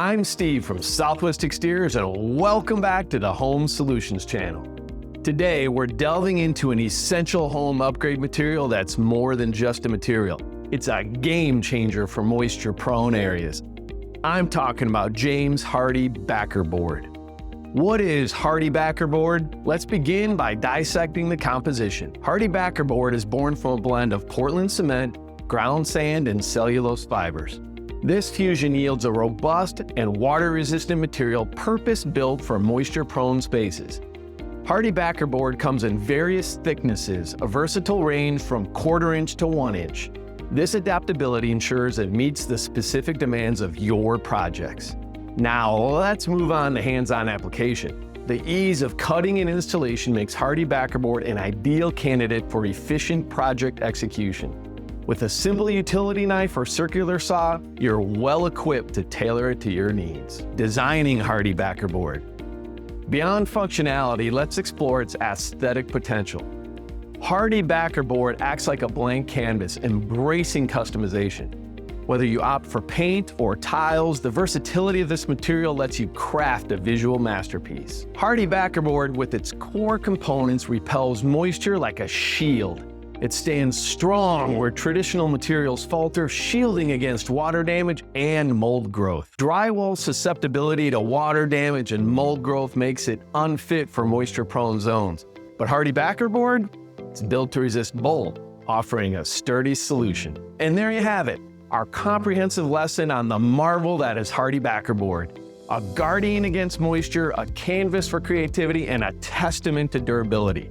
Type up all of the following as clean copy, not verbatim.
I'm Steve from Southwest Exteriors and welcome back to the Home Solutions channel. Today we're delving into an essential home upgrade material that's more than just a material. It's a game changer for moisture prone areas. I'm talking about James Hardie Backer Board. What is Hardie Backer Board? Let's begin by dissecting the composition. Hardie Backer Board is born from a blend of Portland cement, ground sand, and cellulose fibers. This fusion yields a robust and water-resistant material purpose-built for moisture-prone spaces. Hardie Backer Board comes in various thicknesses, a versatile range from 1/4 inch to 1 inch. This adaptability ensures it meets the specific demands of your projects. Now, let's move on to hands-on application. The ease of cutting and installation makes Hardie Backer Board an ideal candidate for efficient project execution. With a simple utility knife or circular saw, you're well equipped to tailor it to your needs. Designing Hardie Backer Board. Beyond functionality, let's explore its aesthetic potential. Hardie Backer Board acts like a blank canvas, embracing customization. Whether you opt for paint or tiles, the versatility of this material lets you craft a visual masterpiece. Hardie Backer Board, with its core components, repels moisture like a shield. It stands strong where traditional materials falter, shielding against water damage and mold growth. Drywall's susceptibility to water damage and mold growth makes it unfit for moisture-prone zones. But Hardie Backer Board? It's built to resist both, offering a sturdy solution. And there you have it, our comprehensive lesson on the marvel that is Hardie Backer Board. A guardian against moisture, a canvas for creativity, and a testament to durability.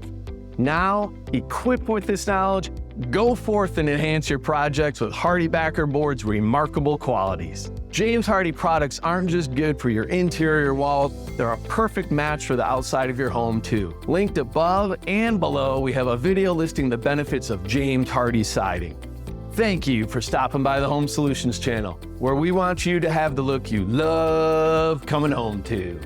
Now, equipped with this knowledge, go forth and enhance your projects with Hardie Backer Board's remarkable qualities. James Hardie products aren't just good for your interior walls, they're a perfect match for the outside of your home too. Linked above and below, we have a video listing the benefits of James Hardie siding. Thank you for stopping by the Home Solutions channel, where we want you to have the look you love coming home to.